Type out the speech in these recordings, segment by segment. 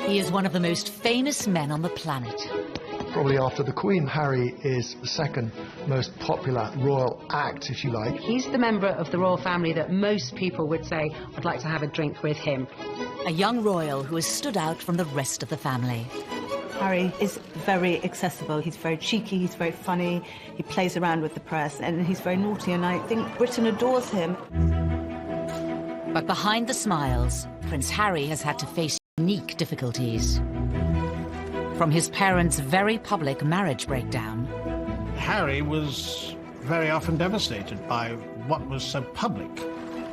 He is one of the most famous men on the planet. Probably after the Queen, Harry is the second most popular royal act, if you like. He's the member of the royal family that most people would say, I'd like to have a drink with him. A young royal who has stood out from the rest of the family. Harry is very accessible. He's very cheeky, he's very funny, he plays around with the press, and he's very naughty, and I think Britain adores him. But behind the smiles, Prince Harry has had to face unique difficulties. From his parents' very public marriage breakdown. Harry was very often devastated by what was so public.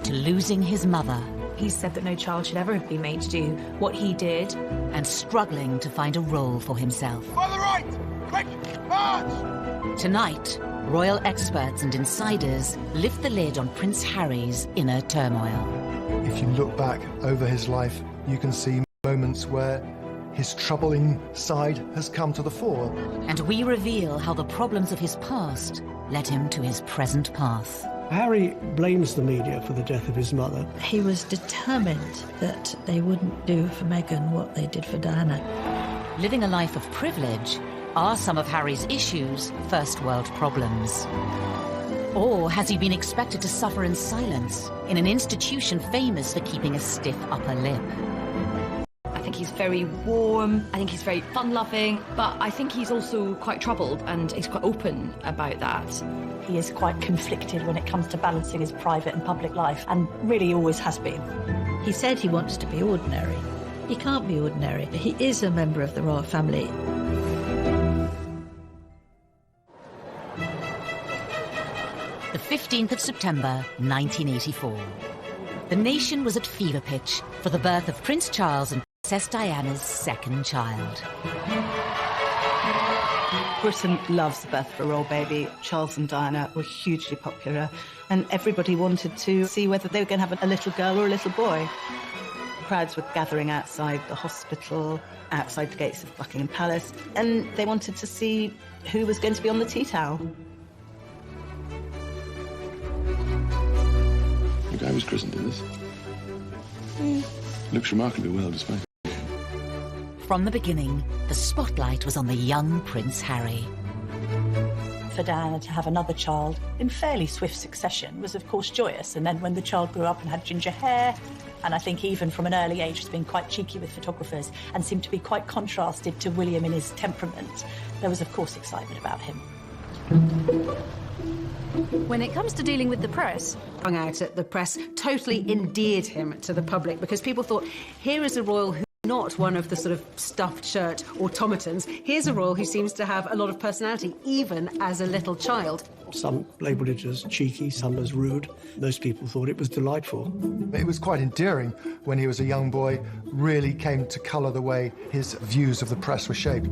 To losing his mother. He said that no child should ever have been made to do what he did. And struggling to find a role for himself. On the right! Quick! March! Tonight, royal experts and insiders lift the lid on Prince Harry's inner turmoil. If you look back over his life, you can see moments where his troubling side has come to the fore. And we reveal how the problems of his past led him to his present path. Harry blames the media for the death of his mother. He was determined that they wouldn't do for Meghan what they did for Diana. Living a life of privilege, are some of Harry's issues first world problems? Or has he been expected to suffer in silence in an institution famous for keeping a stiff upper lip? I think he's very warm, I think he's very fun-loving, but I think he's also quite troubled, and he's quite open about that. He is quite conflicted when it comes to balancing his private and public life, and really always has been. He said he wants to be ordinary. He can't be ordinary. He is a member of the royal family. The 15th of September, 1984. The nation was at fever pitch for the birth of Prince Charles and Princess Diana's second child. Britain loves the birth of a royal baby. Charles and Diana were hugely popular, and everybody wanted to see whether they were going to have a little girl or a little boy. Crowds were gathering outside the hospital, outside the gates of Buckingham Palace, and they wanted to see who was going to be on the tea towel. The guy was christened in this. Looks remarkably well displayed. From the beginning, the spotlight was on the young Prince Harry. For Diana to have another child in fairly swift succession was, of course, joyous. And then when the child grew up and had ginger hair, and I think even from an early age was being quite cheeky with photographers and seemed to be quite contrasted to William in his temperament, there was, of course, excitement about him. When it comes to dealing with the press, Hung out at the press totally endeared him to the public, because people thought, here is a royal who not one of the sort of stuffed shirt automatons. Here's a royal who seems to have a lot of personality, even as a little child. Some labelled it as cheeky, some as rude. Most people thought it was delightful. It was quite endearing when he was a young boy, really came to colour the way his views of the press were shaped.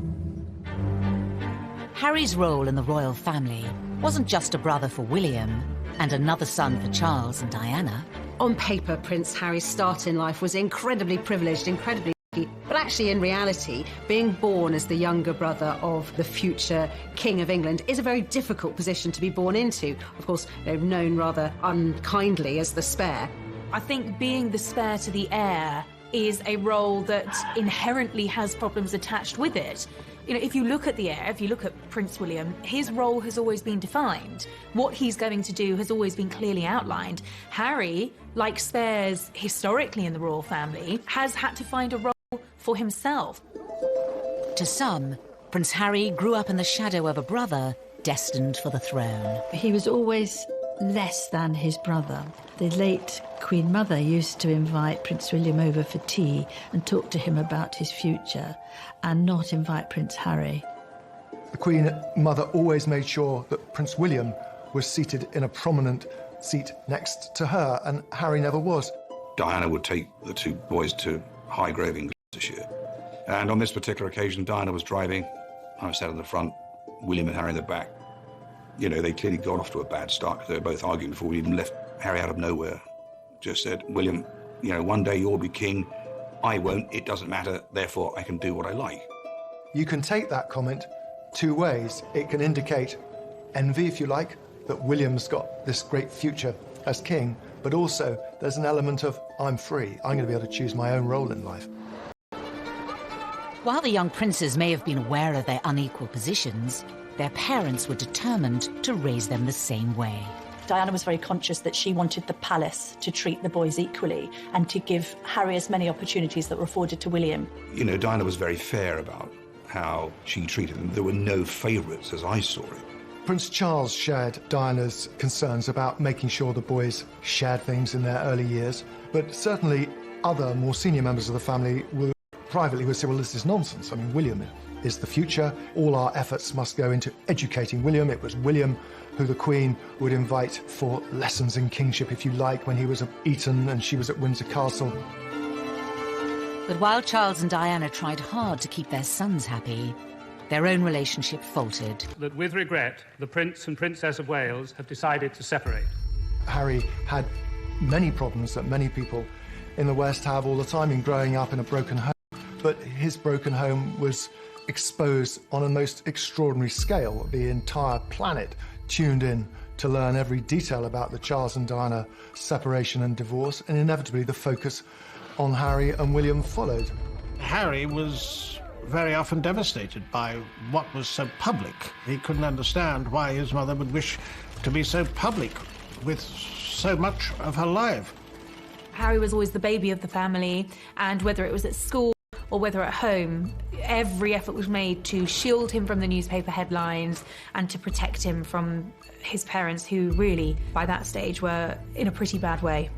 Harry's role in the royal family wasn't just a brother for William and another son for Charles and Diana. On paper, Prince Harry's start in life was incredibly privileged, incredibly lucky, but actually in reality, being born as the younger brother of the future King of England is a very difficult position to be born into. Of course, they're known rather unkindly as the spare. I think being the spare to the heir is a role that inherently has problems attached with it. You know, if you look at the heir, if you look at Prince William, his role has always been defined. What he's going to do has always been clearly outlined. Harry, like spares historically in the royal family, has had to find a role for himself. To some, Prince Harry grew up in the shadow of a brother destined for the throne. He was always less than his brother. The late Queen Mother used to invite Prince William over for tea and talk to him about his future, and not invite Prince Harry. The Queen Mother always made sure that Prince William was seated in a prominent seat next to her, and Harry never was. Diana would take the two boys to Highgrove in Gloucestershire. And on this particular occasion, Diana was driving. I was sat in the front, William and Harry in the back. You know, they clearly got off to a bad start because they were both arguing before we even left. Harry out of nowhere just said, William, you know, one day you'll be king. I won't. It doesn't matter. Therefore, I can do what I like. You can take that comment two ways. It can indicate envy, if you like, that William's got this great future as king, but also there's an element of, I'm free. I'm going to be able to choose my own role in life. While the young princes may have been aware of their unequal positions, their parents were determined to raise them the same way. Diana was very conscious that she wanted the palace to treat the boys equally and to give Harry as many opportunities that were afforded to William. You know, Diana was very fair about how she treated them. There were no favourites, as I saw it. Prince Charles shared Diana's concerns about making sure the boys shared things in their early years, but certainly other more senior members of the family would privately say, well, this is nonsense. I mean, William is the future. All our efforts must go into educating William. It was William who the Queen would invite for lessons in kingship, if you like, when he was at Eton and she was at Windsor Castle. But while Charles and Diana tried hard to keep their sons happy, their own relationship faltered. That with regret, the Prince and Princess of Wales have decided to separate. Harry had many problems that many people in the West have all the time in growing up in a broken home. But his broken home was exposed on a most extraordinary scale. The entire planet tuned in to learn every detail about the Charles and Diana separation and divorce, and inevitably the focus on Harry and William followed. Harry was very often devastated by what was so public. He couldn't understand why his mother would wish to be so public with so much of her life. Harry was always the baby of the family, and whether it was at school or whether at home, every effort was made to shield him from the newspaper headlines and to protect him from his parents, who really, by that stage, were in a pretty bad way.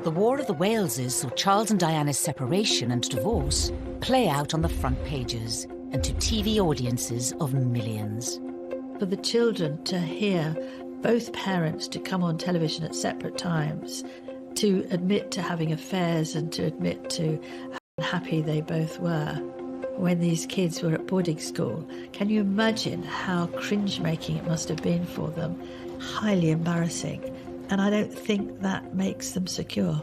The War of the Waleses saw Charles and Diana's separation and divorce play out on the front pages and to TV audiences of millions. For the children to hear both parents to come on television at separate times, to admit to having affairs and to admit to how happy they both were when these kids were at boarding school. Can you imagine how cringe-making it must have been for them? Highly embarrassing. And I don't think that makes them secure.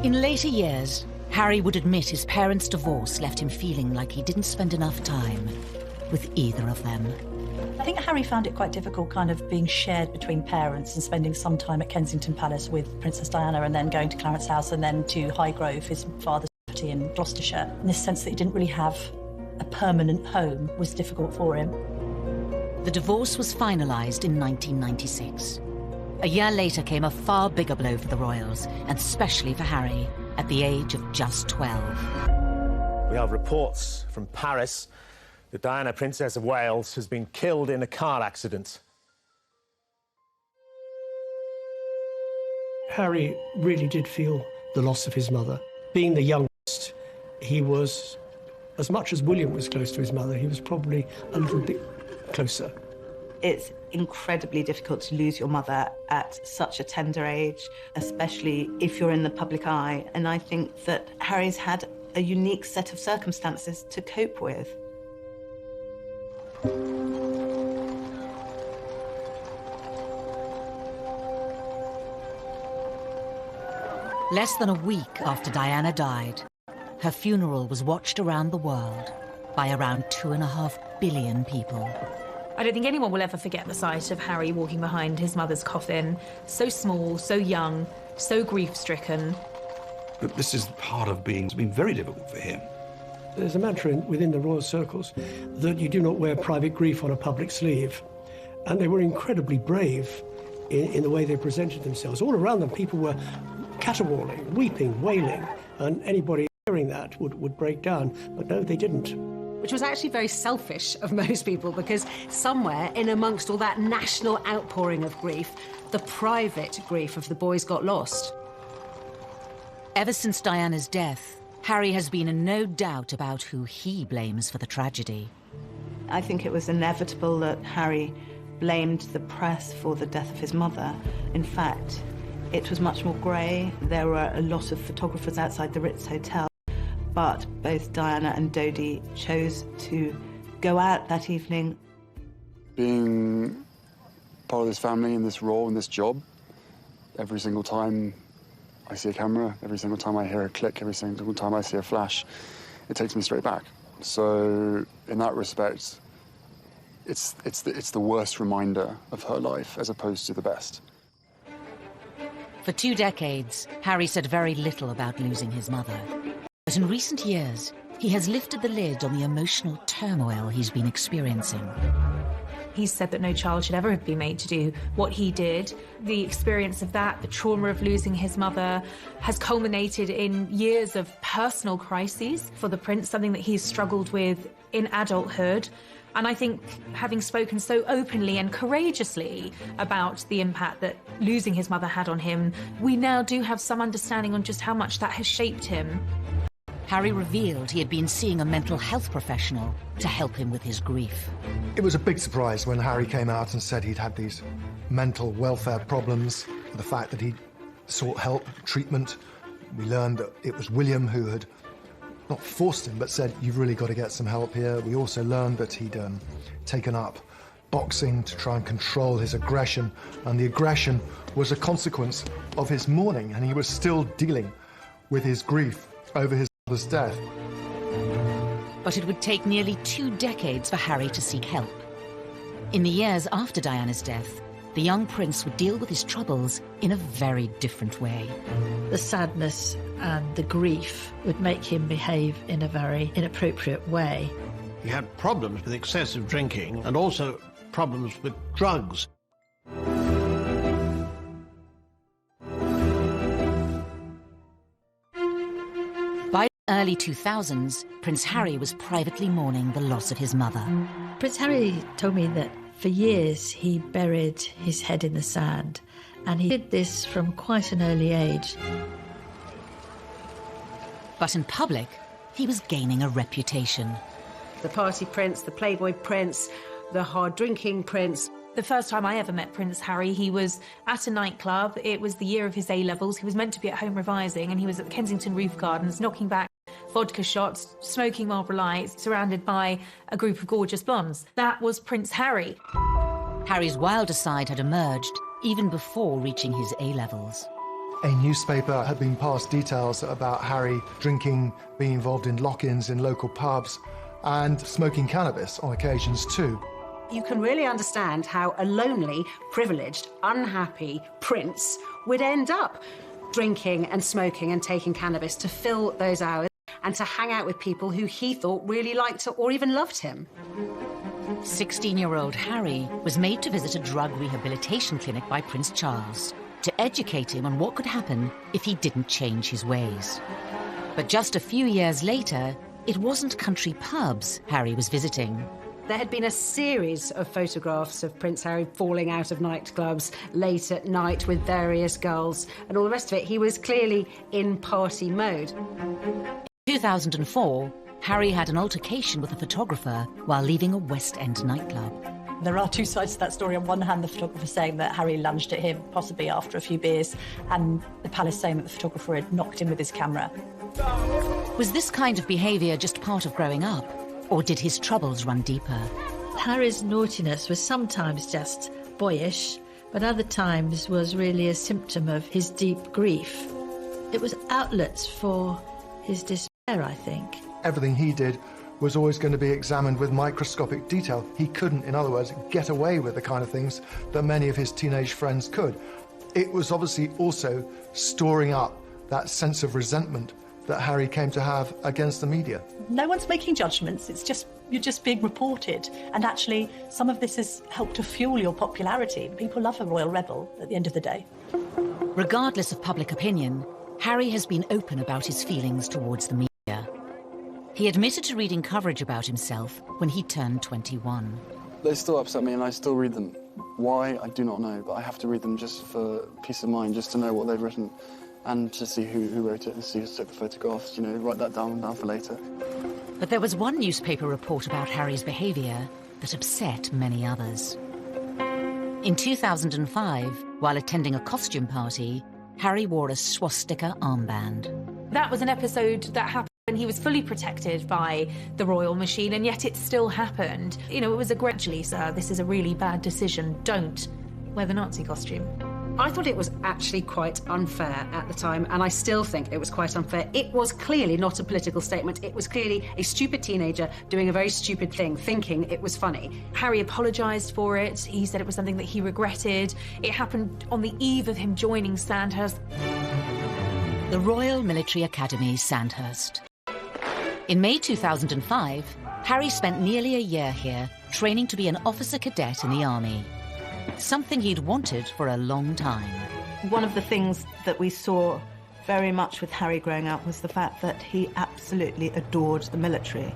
In later years, Harry would admit his parents' divorce left him feeling like he didn't spend enough time with either of them. I think Harry found it quite difficult kind of being shared between parents and spending some time at Kensington Palace with Princess Diana and then going to Clarence House and then to Highgrove, his father's property in Gloucestershire. In this sense that he didn't really have a permanent home was difficult for him. The divorce was finalised in 1996. A year later came a far bigger blow for the royals, and especially for Harry, at the age of just 12. We have reports from Paris that Diana, Princess of Wales, has been killed in a car accident. Harry really did feel the loss of his mother. Being the youngest, he was, as much as William was close to his mother, he was probably a little bit closer. It's incredibly difficult to lose your mother at such a tender age, especially if you're in the public eye. And I think that Harry's had a unique set of circumstances to cope with. Less than a week after Diana died, her funeral was watched around the world by around 2.5 billion people. I don't think anyone will ever forget the sight of Harry walking behind his mother's coffin, so small, so young, so grief-stricken. But this is part of it's been very difficult for him. There's a mantra within the royal circles that you do not wear private grief on a public sleeve. And they were incredibly brave in the way they presented themselves. All around them, people were caterwauling, weeping, wailing, and anybody hearing that would break down. But no, they didn't. Which was actually very selfish of most people, because somewhere in amongst all that national outpouring of grief, the private grief of the boys got lost. Ever since Diana's death, Harry has been in no doubt about who he blames for the tragedy. I think it was inevitable that Harry blamed the press for the death of his mother. In fact, it was much more grey. There were a lot of photographers outside the Ritz Hotel, but both Diana and Dodi chose to go out that evening. Being part of this family in this role, in this job, every single time I see a camera, every single time I hear a click, every single time I see a flash, it takes me straight back. So in that respect, it's the worst reminder of her life as opposed to the best. For 2 decades, Harry said very little about losing his mother. But in recent years, he has lifted the lid on the emotional turmoil he's been experiencing. He said that no child should ever have been made to do what he did. The experience of that, the trauma of losing his mother, has culminated in years of personal crises for the prince, something that he's struggled with in adulthood. And I think, having spoken so openly and courageously about the impact that losing his mother had on him, we now do have some understanding on just how much that has shaped him. Harry revealed he had been seeing a mental health professional to help him with his grief. It was a big surprise when Harry came out and said he'd had these mental welfare problems, the fact that he'd sought help, treatment. We learned that it was William who had not forced him, but said, you've really got to get some help here. We also learned that he'd taken up boxing to try and control his aggression, and the aggression was a consequence of his mourning, and he was still dealing with his grief over his mother's death. But it would take nearly 2 decades for Harry to seek help. In the years after Diana's death, the young prince would deal with his troubles in a very different way. The sadness and the grief would make him behave in a very inappropriate way. He had problems with excessive drinking and also problems with drugs. By the early 2000s, Prince Harry was privately mourning the loss of his mother. Prince Harry told me that for years he buried his head in the sand, and he did this from quite an early age. But in public, he was gaining a reputation. The party prince, the playboy prince, the hard-drinking prince. The first time I ever met Prince Harry, he was at a nightclub. It was the year of his A-levels. He was meant to be at home revising, and he was at the Kensington Roof Gardens, knocking back vodka shots, smoking Marlboro Lights, surrounded by a group of gorgeous blondes. That was Prince Harry. Harry's wilder side had emerged even before reaching his A-levels. A newspaper had been passed details about Harry drinking, being involved in lock-ins in local pubs, and smoking cannabis on occasions too. You can really understand how a lonely, privileged, unhappy prince would end up drinking and smoking and taking cannabis to fill those hours and to hang out with people who he thought really liked or even loved him. 16-year-old Harry was made to visit a drug rehabilitation clinic by Prince Charles to educate him on what could happen if he didn't change his ways. But just a few years later, it wasn't country pubs Harry was visiting. There had been a series of photographs of Prince Harry falling out of nightclubs late at night with various girls and all the rest of it. He was clearly in party mode. In 2004, Harry had an altercation with a photographer while leaving a West End nightclub. There are two sides to that story. On one hand, the photographer saying that Harry lunged at him, possibly after a few beers, and the palace saying that the photographer had knocked him with his camera. Was this kind of behaviour just part of growing up, or did his troubles run deeper? Harry's naughtiness was sometimes just boyish, but other times was really a symptom of his deep grief. It was outlets for his despair, I think. Everything he did was always going to be examined with microscopic detail. He couldn't, in other words, get away with the kind of things that many of his teenage friends could. It was obviously also storing up that sense of resentment that Harry came to have against the media. No one's making judgments, you're just being reported. And actually, some of this has helped to fuel your popularity. People love a royal rebel at the end of the day. Regardless of public opinion, Harry has been open about his feelings towards the media. He admitted to reading coverage about himself when he turned 21. They still upset me and I still read them. Why, I do not know, but I have to read them just for peace of mind, just to know what they've written and to see who wrote it and see who took the photographs, write that down for later. But there was one newspaper report about Harry's behaviour that upset many others. In 2005, while attending a costume party, Harry wore a swastika armband. That was an episode that happened when he was fully protected by the royal machine, and yet it still happened. It was a gradually, sir, this is a really bad decision. Don't wear the Nazi costume. I thought it was actually quite unfair at the time, and I still think it was quite unfair. It was clearly not a political statement. It was clearly a stupid teenager doing a very stupid thing, thinking it was funny. Harry apologised for it. He said it was something that he regretted. It happened on the eve of him joining Sandhurst. The Royal Military Academy, Sandhurst. In May 2005, Harry spent nearly a year here, training to be an officer cadet in the army. Something he'd wanted for a long time. One of the things that we saw very much with Harry growing up was the fact that he absolutely adored the military.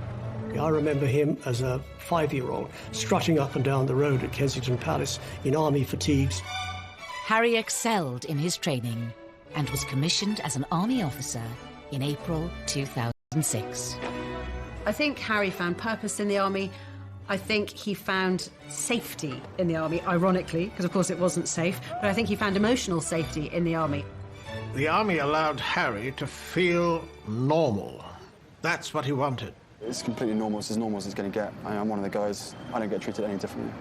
I remember him as a 5-year-old strutting up and down the road at Kensington Palace in army fatigues. Harry excelled in his training and was commissioned as an army officer in April 2006. I think Harry found purpose in the army. I think he found safety in the army, ironically, because of course it wasn't safe, but I think he found emotional safety in the army. The army allowed Harry to feel normal. That's what he wanted. It's completely normal. It's as normal as it's going to get. I'm one of the guys. I don't get treated any differently.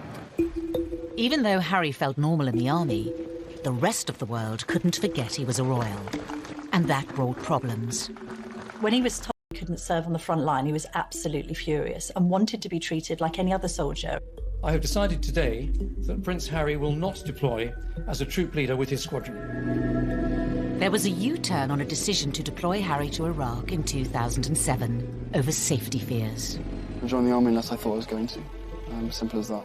Even though Harry felt normal in the army, the rest of the world couldn't forget he was a royal. And that brought problems. When he was told he couldn't serve on the front line, he was absolutely furious and wanted to be treated like any other soldier. I have decided today that Prince Harry will not deploy as a troop leader with his squadron. There was a U-turn on a decision to deploy Harry to Iraq in 2007 over safety fears. I joined the army unless I thought I was going to. Simple as that.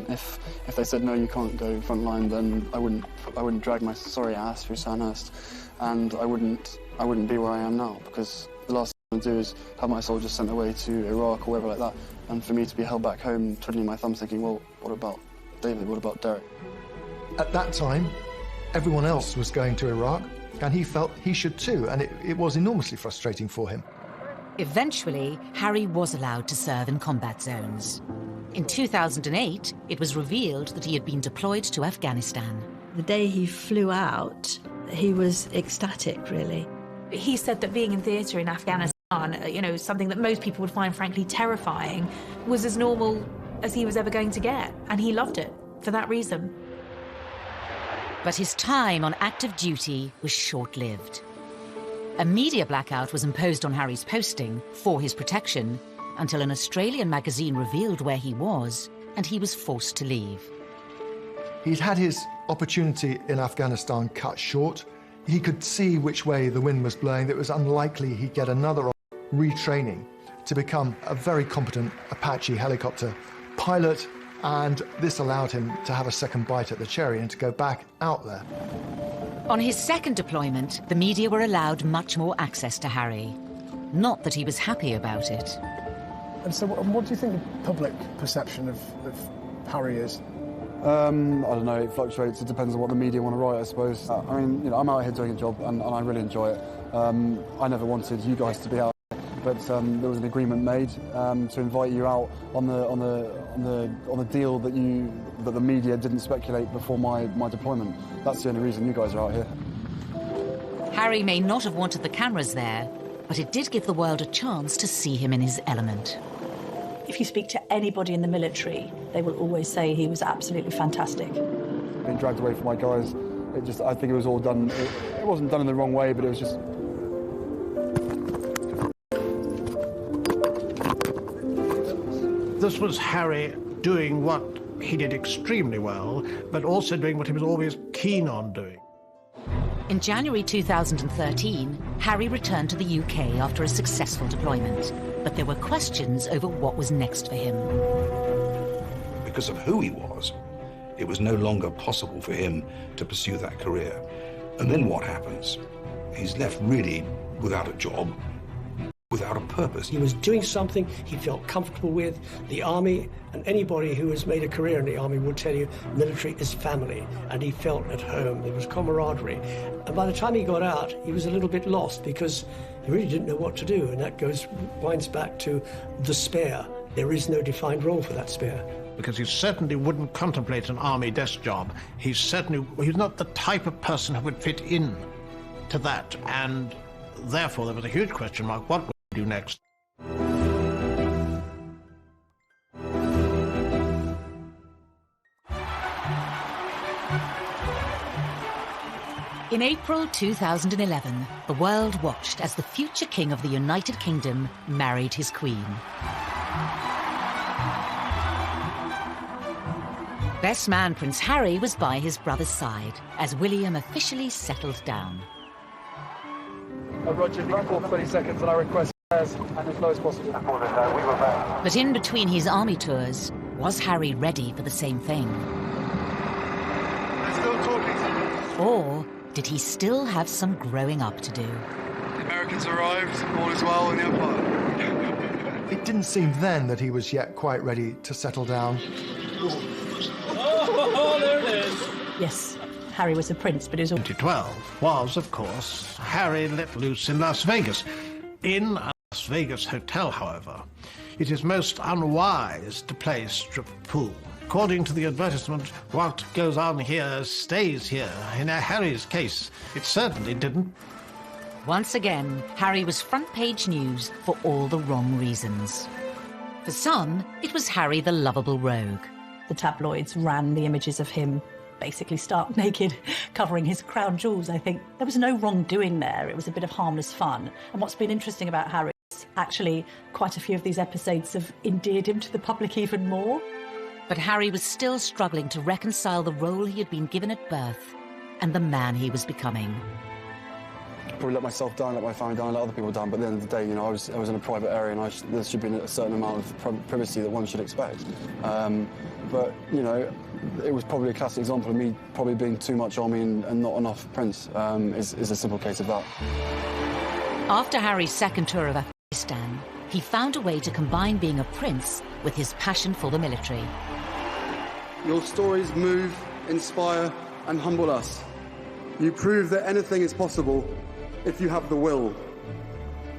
If they said no, you can't go front line, then I wouldn't drag my sorry ass through Sandhurst, and I wouldn't be where I am now, because the last thing I want to do is have my soldiers sent away to Iraq or wherever like that, and for me to be held back home twiddling my thumbs thinking, well, what about David, what about Derek? At that time, everyone else was going to Iraq, and he felt he should too, and it was enormously frustrating for him. Eventually, Harry was allowed to serve in combat zones. In 2008, it was revealed that he had been deployed to Afghanistan. The day he flew out, he was ecstatic, really. He said that being in theatre in Afghanistan, you know, something that most people would find frankly terrifying, was as normal as he was ever going to get, and he loved it for that reason. But his time on active duty was short-lived. A media blackout was imposed on Harry's posting for his protection until an Australian magazine revealed where he was, and he was forced to leave. He'd had his opportunity in Afghanistan cut short. He could see which way the wind was blowing. It was unlikely he'd get another retraining to become a very competent Apache helicopter pilot, and this allowed him to have a second bite at the cherry and to go back out there. On his second deployment, the media were allowed much more access to Harry. Not that he was happy about it. And so what do you think the public perception of Harry is? I don't know, it fluctuates. It depends on what the media want to write, I suppose. I mean, you know, I'm out here doing a job and I really enjoy it. I never wanted you guys to be out, but there was an agreement made to invite you out on the deal that the media didn't speculate before my deployment. That's the only reason you guys are out here. Harry may not have wanted the cameras there, but it did give the world a chance to see him in his element. If you speak to anybody in the military, they will always say he was absolutely fantastic. Being dragged away from my guys, I think it was all done, it wasn't done in the wrong way, but it was just... This was Harry doing what he did extremely well, but also doing what he was always keen on doing. In January 2013, Harry returned to the UK after a successful deployment, but there were questions over what was next for him. Because of who he was, it was no longer possible for him to pursue that career. And then what happens? He's left really without a job, without a purpose. He was doing something he felt comfortable with. The army, and anybody who has made a career in the army will tell you military is family, and he felt at home. There was camaraderie. And by the time he got out, he was a little bit lost because he really didn't know what to do, and that winds back to the spare. There is no defined role for that spare. Because he certainly wouldn't contemplate an army desk job. He's not the type of person who would fit in to that, and therefore there was a huge question mark. What would he do next? In April 2011, the world watched as the future king of the United Kingdom married his queen. Best man Prince Harry was by his brother's side as William officially settled down. Roger, if you can call 20 seconds and I request stairs and as low as possible. But in between his army tours, was Harry ready for the same thing? They're still talking to me. Or did he still have some growing up to do? The Americans arrived, all is well in the Empire. It didn't seem then that he was yet quite ready to settle down. Oh, there it is. Yes, Harry was a prince, but he was... 2012 was, of course, Harry let loose in Las Vegas. In a Las Vegas hotel, however, it is most unwise to play strip pool. According to the advertisement, what goes on here stays here. In Harry's case, it certainly didn't. Once again, Harry was front-page news for all the wrong reasons. For some, it was Harry the lovable rogue. The tabloids ran the images of him basically stark naked, covering his crown jewels, I think. There was no wrongdoing there. It was a bit of harmless fun. And what's been interesting about Harry is actually quite a few of these episodes have endeared him to the public even more. But Harry was still struggling to reconcile the role he had been given at birth and the man he was becoming. Probably let myself down, let my family down, let other people down, but at the end of the day, you know, I was in a private area and there should be a certain amount of privacy that one should expect. But, you know, it was probably a classic example of me probably being too much army and not enough prince, is a simple case of that. After Harry's second tour of Afghanistan, he found a way to combine being a prince with his passion for the military. Your stories move, inspire and humble us. You prove that anything is possible if you have the will.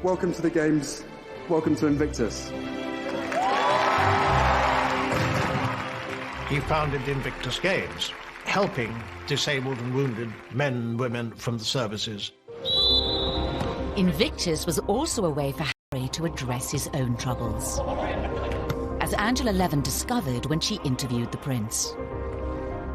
Welcome to the Games. Welcome to Invictus. He founded Invictus Games, helping disabled and wounded men and women from the services. Invictus was also a way for Harry to address his own troubles, as Angela Levin discovered when she interviewed the prince.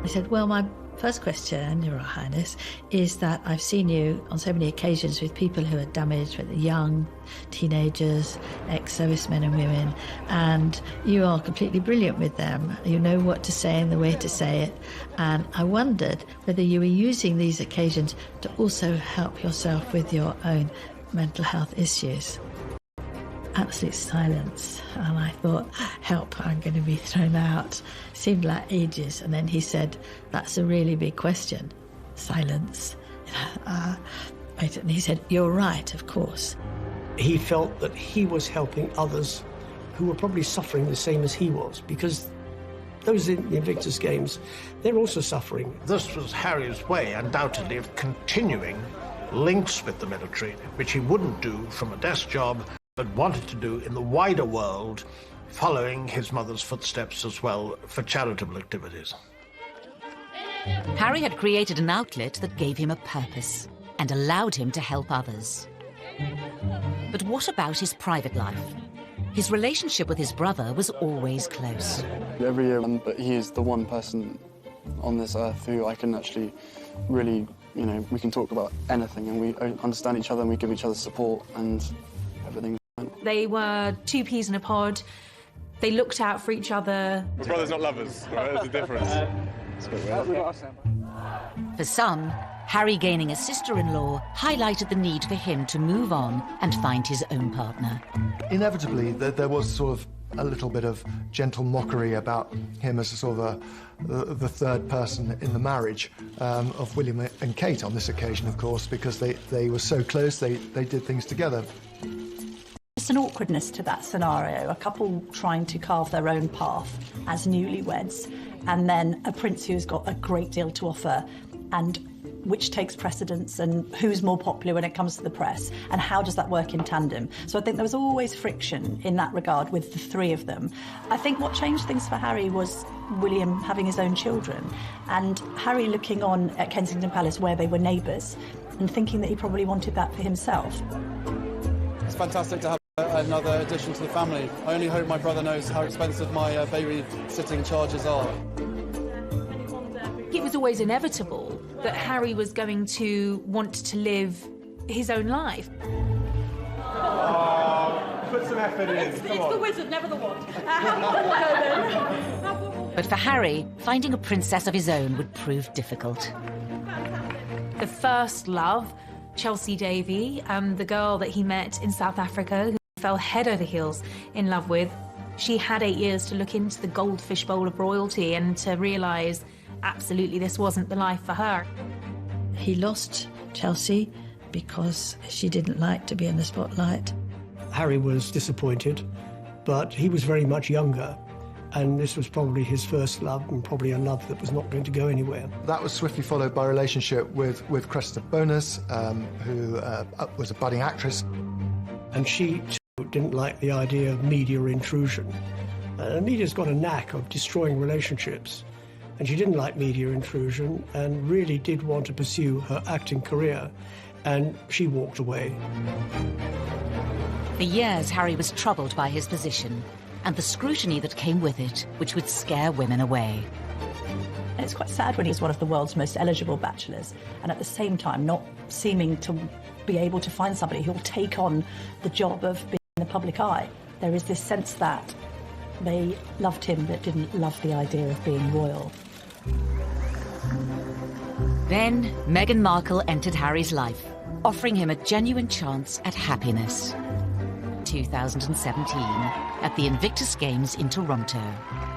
I said, well, my first question, Your Highness, is that I've seen you on so many occasions with people who are damaged, with young teenagers, ex-servicemen and women, and you are completely brilliant with them. You know what to say and the way to say it. And I wondered whether you were using these occasions to also help yourself with your own mental health issues. Absolute silence, and I thought, help, I'm going to be thrown out. Seemed like ages, and then he said, that's a really big question. Silence. And he said, you're right, of course. He felt that he was helping others who were probably suffering the same as he was, because those in the Invictus Games, they're also suffering. This was Harry's way, undoubtedly, of continuing links with the military, which he wouldn't do from a desk job, but wanted to do in the wider world, following his mother's footsteps as well for charitable activities. Harry had created an outlet that gave him a purpose and allowed him to help others. But what about his private life? His relationship with his brother was always close. Every year, he is the one person on this earth who I can actually really, you know, we can talk about anything and we understand each other and we give each other support and everything. They were two peas in a pod. They looked out for each other. We're brothers, not lovers. Right? There's a difference. It's a bit weird. For some, Harry gaining a sister-in-law highlighted the need for him to move on and find his own partner. Inevitably, there was sort of a little bit of gentle mockery about him as a sort of the third person in the marriage of William and Kate on this occasion, of course, because they were so close, they did things together. There's an awkwardness to that scenario, a couple trying to carve their own path as newlyweds, and then a prince who's got a great deal to offer, and which takes precedence and who's more popular when it comes to the press, and how does that work in tandem? So I think there was always friction in that regard with the three of them. I think what changed things for Harry was William having his own children, and Harry looking on at Kensington Palace where they were neighbours and thinking that he probably wanted that for himself. It's fantastic to have another addition to the family. I only hope my brother knows how expensive my babysitting charges are. It was always inevitable that Harry was going to want to live his own life. Put some effort in. It's the wizard, never the wand. But for Harry, finding a princess of his own would prove difficult. The first love, Chelsea Davy, the girl that he met in South Africa, who he fell head over heels in love with. She had 8 years to look into the goldfish bowl of royalty and to realise absolutely this wasn't the life for her. He lost Chelsea because she didn't like to be in the spotlight. Harry was disappointed, but he was very much younger, and this was probably his first love, and probably a love that was not going to go anywhere. That was swiftly followed by a relationship with Cressida Bonas, who was a budding actress. And she too didn't like the idea of media intrusion. Media's got a knack of destroying relationships, and she didn't like media intrusion and really did want to pursue her acting career, and she walked away. For years, Harry was troubled by his position and the scrutiny that came with it, which would scare women away. And it's quite sad when he's one of the world's most eligible bachelors, and at the same time not seeming to be able to find somebody who will take on the job of being in the public eye. There is this sense that they loved him but didn't love the idea of being royal. Then Meghan Markle entered Harry's life, offering him a genuine chance at happiness. 2017, at the Invictus Games in Toronto.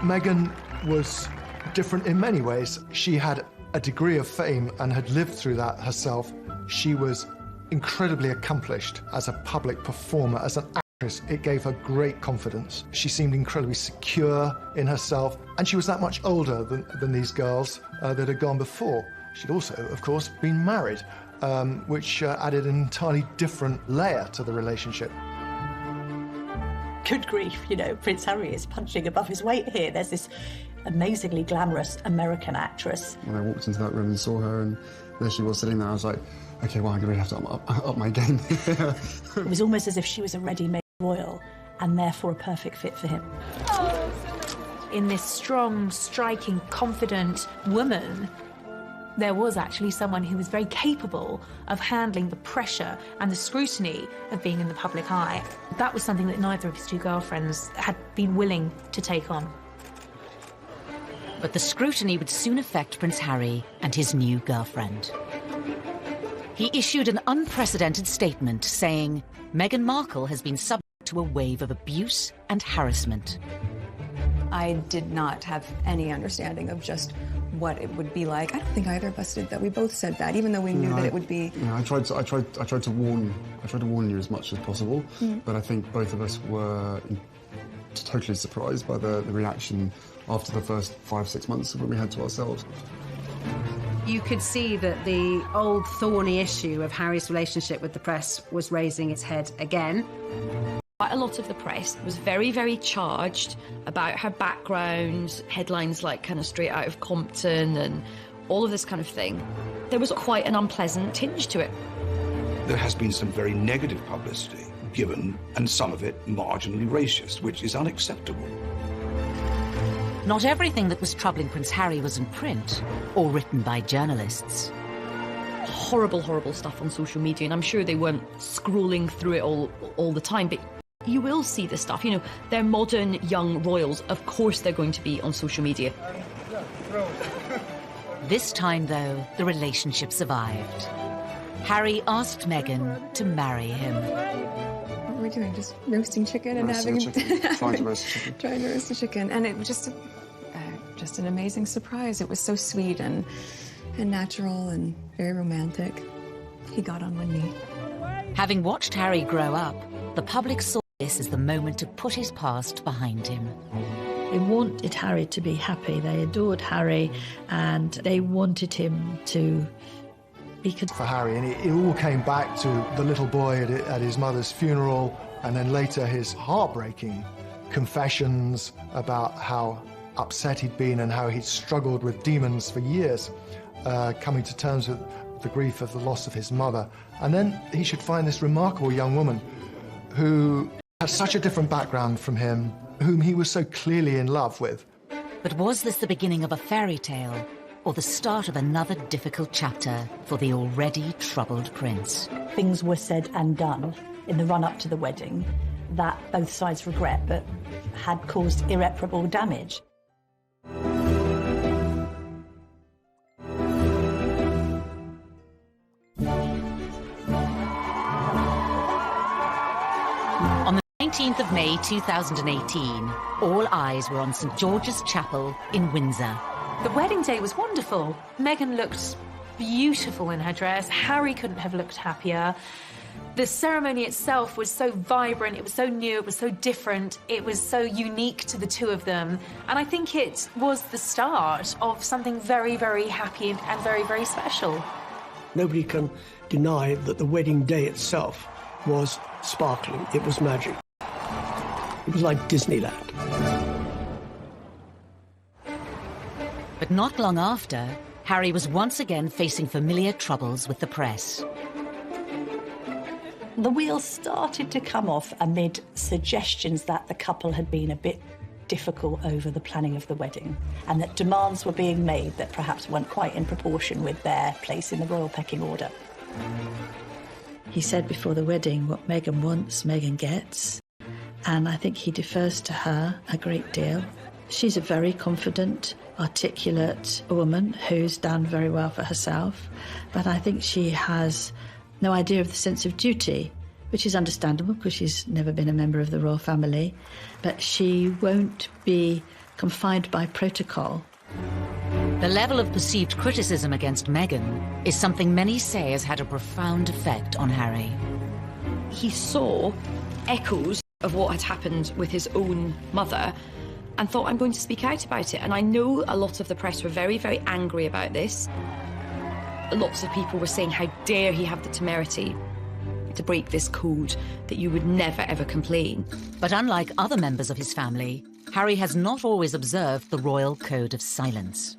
Meghan was different in many ways. She had a degree of fame and had lived through that herself. She was incredibly accomplished as a public performer, as an actress. It gave her great confidence. She seemed incredibly secure in herself, and she was that much older than these girls that had gone before. She'd also, of course, been married, which added an entirely different layer to the relationship. Good grief, you know, Prince Harry is punching above his weight here. There's this amazingly glamorous American actress. When I walked into that room and saw her, and there she was sitting there, I was like, OK, well, I'm going to have to up my game. It was almost as if she was a ready-made royal, and therefore a perfect fit for him. In this strong, striking, confident woman, there was actually someone who was very capable of handling the pressure and the scrutiny of being in the public eye. That was something that neither of his two girlfriends had been willing to take on. But the scrutiny would soon affect Prince Harry and his new girlfriend. He issued an unprecedented statement saying, Meghan Markle has been subject to a wave of abuse and harassment. I did not have any understanding of just what it would be like. I don't think either of us did that. We both said that, even though we knew that it would be. Yeah, I tried to warn you as much as possible, but I think both of us were totally surprised by the reaction after the first 5-6 months when we had to ourselves. You could see that the old thorny issue of Harry's relationship with the press was raising its head again. Quite a lot of the press was very, very charged about her background, headlines like kind of straight out of Compton and all of this kind of thing. There was quite an unpleasant tinge to it. There has been some very negative publicity given, and some of it marginally racist, which is unacceptable. Not everything that was troubling Prince Harry was in print or written by journalists. Horrible, horrible stuff on social media, and I'm sure they weren't scrolling through it all the time, but you will see this stuff. You know, they're modern young royals. Of course they're going to be on social media. This time, though, the relationship survived. Harry asked Meghan to marry him. What were we doing? Just roasting chicken and Roasting having chicken. Trying to roast chicken. Trying to roast a chicken, and it was just an amazing surprise. It was so sweet and natural and very romantic. He got on one knee. Having watched Harry grow up, the public saw this as the moment to put his past behind him. They wanted Harry to be happy. They adored Harry, and they wanted him to be good for Harry. And it all came back to the little boy at his mother's funeral, and then later his heartbreaking confessions about how upset he'd been and how he'd struggled with demons for years, coming to terms with the grief of the loss of his mother. And then he should find this remarkable young woman who had such a different background from him, whom he was so clearly in love with. But was this the beginning of a fairy tale, or the start of another difficult chapter for the already troubled prince? Things were said and done in the run-up to the wedding that both sides regret, but had caused irreparable damage. On the 19th of May 2018, all eyes were on St George's Chapel in Windsor. The wedding day was wonderful. Meghan looked beautiful in her dress. Harry couldn't have looked happier. The ceremony itself was so vibrant, it was so new, it was so different, it was so unique to the two of them. And I think it was the start of something very, very happy and very, very special. Nobody can deny that the wedding day itself was sparkling. It was magic. It was like Disneyland. But not long after, Harry was once again facing familiar troubles with the press. The wheels started to come off amid suggestions that the couple had been a bit difficult over the planning of the wedding, and that demands were being made that perhaps weren't quite in proportion with their place in the royal pecking order. He said before the wedding, what Meghan wants, Meghan gets. And I think he defers to her a great deal. She's a very confident, articulate woman who's done very well for herself. But I think she has no idea of the sense of duty, which is understandable because she's never been a member of the royal family. But she won't be confined by protocol. The level of perceived criticism against Meghan is something many say has had a profound effect on Harry. He saw echoes of what had happened with his own mother and thought, I'm going to speak out about it. And I know a lot of the press were very, very angry about this. Lots of people were saying, how dare he have the temerity to break this code, that you would never, ever complain. But unlike other members of his family, Harry has not always observed the royal code of silence.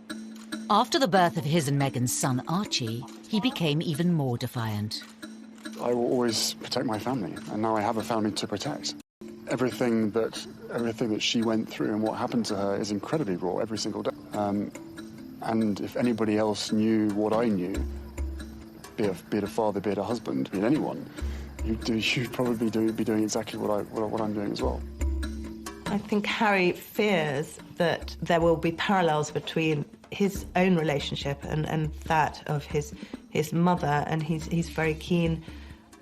After the birth of his and Meghan's son Archie, he became even more defiant. I will always protect my family, and now I have a family to protect. Everything that she went through and what happened to her is incredibly raw every single day. And if anybody else knew what I knew, be it a father, be it a husband, be it anyone, you'd probably be doing exactly what I'm doing as well. I think Harry fears that there will be parallels between his own relationship and that of his mother, and he's very keen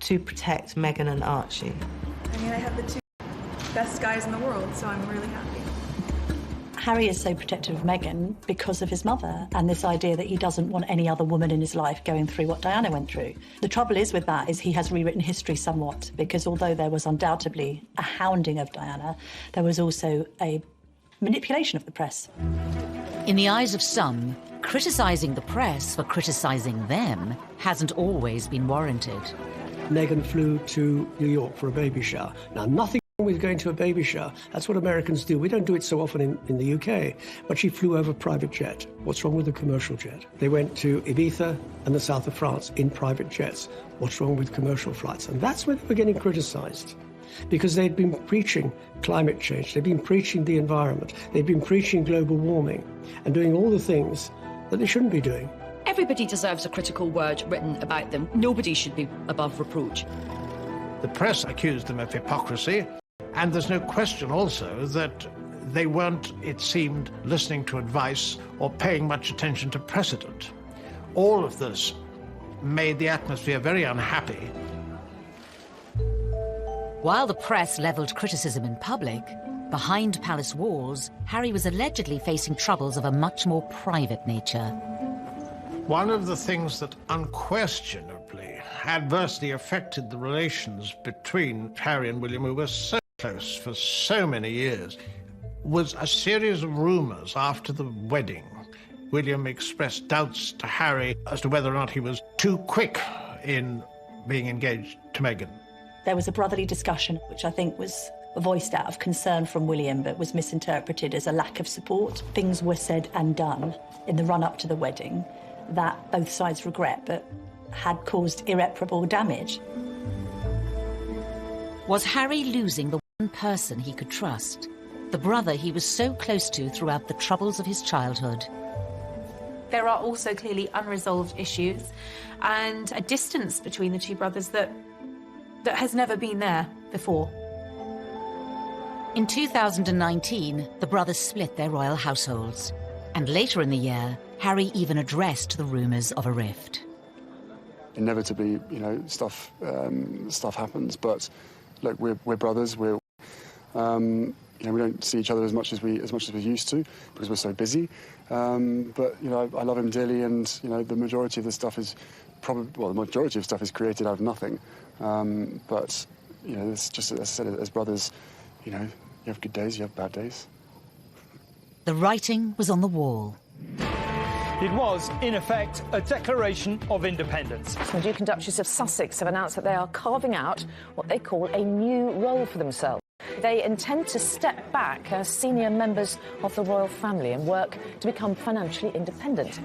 to protect Meghan and Archie. I mean, I have the two best guys in the world, so I'm really happy. Harry is so protective of Meghan because of his mother and this idea that he doesn't want any other woman in his life going through what Diana went through. The trouble is with that is he has rewritten history somewhat, because although there was undoubtedly a hounding of Diana, there was also a manipulation of the press. In the eyes of some, criticising the press for criticising them hasn't always been warranted. Meghan flew to New York for a baby shower. Now, nothing wrong with going to a baby shower. That's what Americans do. We don't do it so often in the UK. But she flew over a private jet. What's wrong with a commercial jet? They went to Ibiza and the south of France in private jets. What's wrong with commercial flights? And that's where they were getting criticised, because they'd been preaching climate change, they'd been preaching the environment, they'd been preaching global warming and doing all the things that they shouldn't be doing. Everybody deserves a critical word written about them. Nobody should be above reproach. The press accused them of hypocrisy, and there's no question also that they weren't, it seemed, listening to advice or paying much attention to precedent. All of this made the atmosphere very unhappy. While the press levelled criticism in public, behind palace walls, Harry was allegedly facing troubles of a much more private nature. One of the things that unquestionably adversely affected the relations between Harry and William, who were so close for so many years, was a series of rumours after the wedding. William expressed doubts to Harry as to whether or not he was too quick in being engaged to Meghan. There was a brotherly discussion, which I think was voiced out of concern from William, but was misinterpreted as a lack of support. Things were said and done in the run-up to the wedding that both sides regret, but had caused irreparable damage. Was Harry losing the one person he could trust? The brother he was so close to throughout the troubles of his childhood? There are also clearly unresolved issues and a distance between the two brothers that has never been there before. In 2019, the brothers split their royal households. And later in the year, Harry even addressed the rumours of a rift. Inevitably, stuff happens, but look, we're brothers. You know, we don't see each other as much as we used to because we're so busy. But you know, I love him dearly, and you know, the majority of the stuff is the majority of stuff is created out of nothing. But you know, it's just, as I said, as brothers, you know, you have good days, you have bad days. The writing was on the wall. It was, in effect, a declaration of independence. The Duke and Duchess of Sussex have announced that they are carving out what they call a new role for themselves. They intend to step back as senior members of the royal family and work to become financially independent.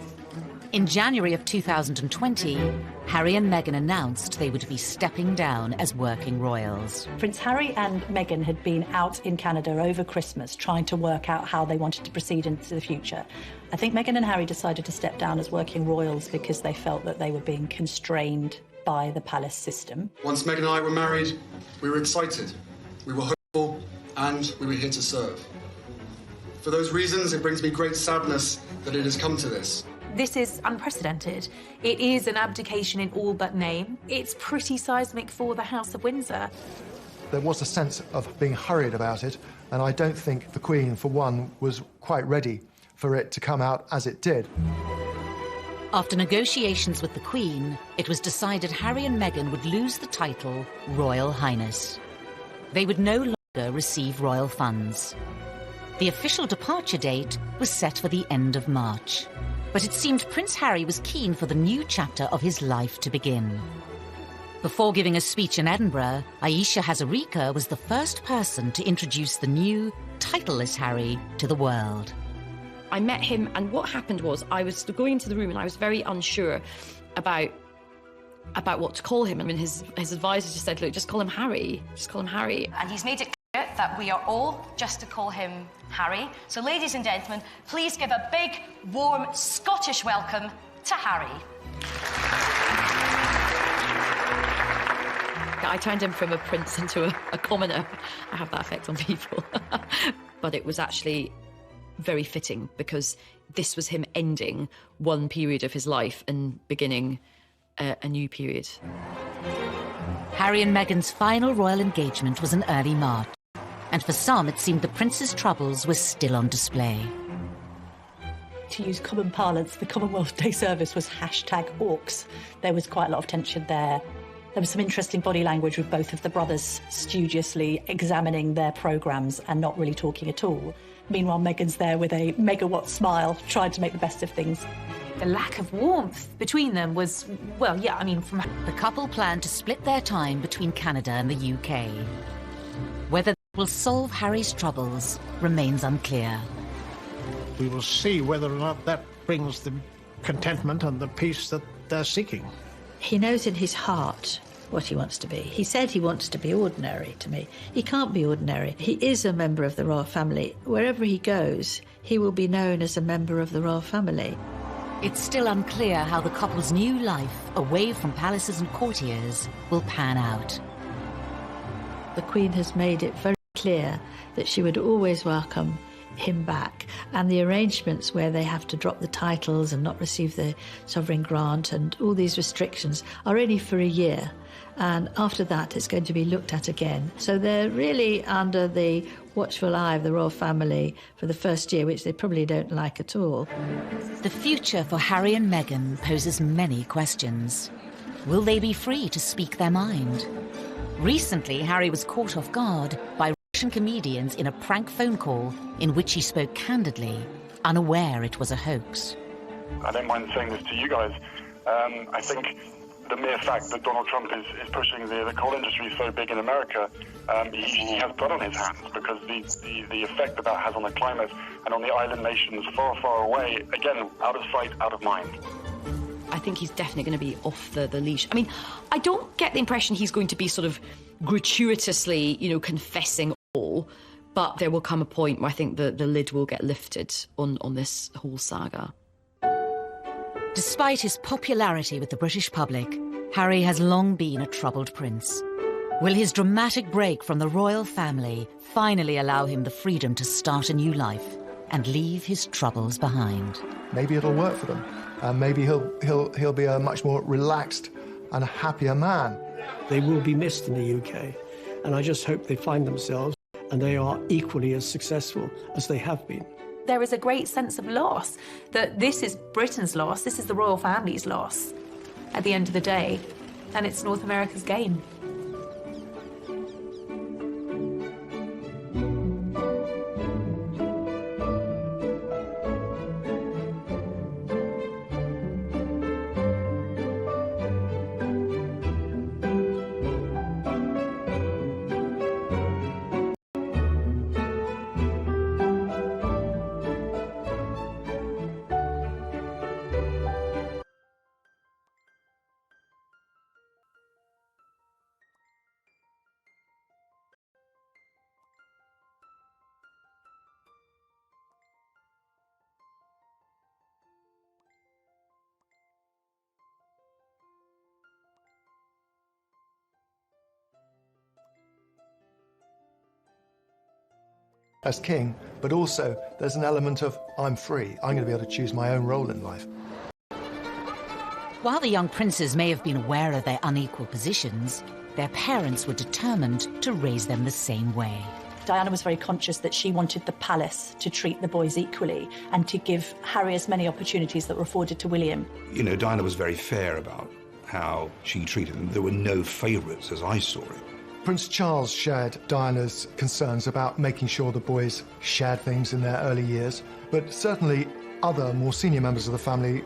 In January of 2020, Harry and Meghan announced they would be stepping down as working royals. Prince Harry and Meghan had been out in Canada over Christmas trying to work out how they wanted to proceed into the future. I think Meghan and Harry decided to step down as working royals because they felt that they were being constrained by the palace system. Once Meghan and I were married, we were excited, we were hopeful, and we were here to serve. For those reasons, it brings me great sadness that it has come to this. This is unprecedented. It is an abdication in all but name. It's pretty seismic for the House of Windsor. There was a sense of being hurried about it, and I don't think the Queen, for one, was quite ready for it to come out as it did. After negotiations with the Queen, it was decided Harry and Meghan would lose the title Royal Highness. They would no longer receive royal funds. The official departure date was set for the end of March. But it seemed Prince Harry was keen for the new chapter of his life to begin. Before giving a speech in Edinburgh, Ayesha Hazarika was the first person to introduce the new, titleless Harry to the world. I met him, and what happened was I was going into the room and I was very unsure about what to call him. I mean, his advisor just said, look, just call him Harry. Just call him Harry. And he's made it clear that we are all just to call him Harry. So, ladies and gentlemen, please give a big, warm Scottish welcome to Harry. I turned him from a prince into a commoner. I have that effect on people. But it was actually very fitting because this was him ending one period of his life and beginning a new period. Harry and Meghan's final royal engagement was in early March, and for some it seemed the prince's troubles were still on display. To use common parlance, the Commonwealth Day service was #orcs. There was quite a lot of tension there. There was some interesting body language with both of the brothers studiously examining their programmes and not really talking at all. Meanwhile, Meghan's there with a megawatt smile, trying to make the best of things. The lack of warmth between them was, well, yeah, I mean, from... The couple planned to split their time between Canada and the UK. Whether it will solve Harry's troubles remains unclear. We will see whether or not that brings the contentment and the peace that they're seeking. He knows in his heart what he wants to be. He said he wants to be ordinary to me. He can't be ordinary. He is a member of the royal family. Wherever he goes, he will be known as a member of the royal family. It's still unclear how the couple's new life, away from palaces and courtiers, will pan out. The Queen has made it very clear that she would always welcome him back, and the arrangements where they have to drop the titles and not receive the sovereign grant and all these restrictions are only for a year, and after that it's going to be looked at again. So they're really under the watchful eye of the royal family for the first year, which they probably don't like at all. The future for Harry and Meghan poses many questions. Will they be free to speak their mind? Recently, Harry was caught off guard by Russian comedians in a prank phone call in which he spoke candidly, unaware it was a hoax. I don't mind saying this to you guys. I think the mere fact that Donald Trump is pushing the coal industry so big in America, he has blood on his hands, because the effect that has on the climate and on the island nations far, far away, again, out of sight, out of mind. I think he's definitely going to be off the leash. I mean, I don't get the impression he's going to be sort of gratuitously, confessing all, but there will come a point where I think the lid will get lifted on this whole saga. Despite his popularity with the British public, Harry has long been a troubled prince. Will his dramatic break from the royal family finally allow him the freedom to start a new life and leave his troubles behind? Maybe it'll work for them. Maybe he'll be a much more relaxed and a happier man. They will be missed in the UK, and I just hope they find themselves and they are equally as successful as they have been. There is a great sense of loss, that this is Britain's loss, this is the royal family's loss at the end of the day, and it's North America's gain. as king, but also there's an element of I'm free, I'm going to be able to choose my own role in life. While the young princes may have been aware of their unequal positions, their parents were determined to raise them the same way. Diana was very conscious that she wanted the palace to treat the boys equally and to give Harry as many opportunities that were afforded to William. You know, Diana was very fair about how she treated them. There were no favourites, as I saw it. Prince Charles shared Diana's concerns about making sure the boys shared things in their early years, but certainly other more senior members of the family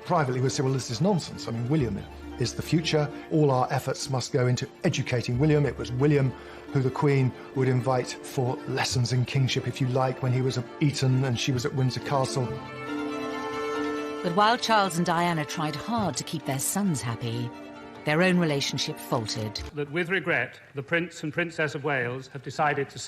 privately would say, well, this is nonsense. I mean, William is the future. All our efforts must go into educating William. It was William who the Queen would invite for lessons in kingship, if you like, when he was at Eton and she was at Windsor Castle. But while Charles and Diana tried hard to keep their sons happy, their own relationship faltered. That with regret, the Prince and Princess of Wales have decided to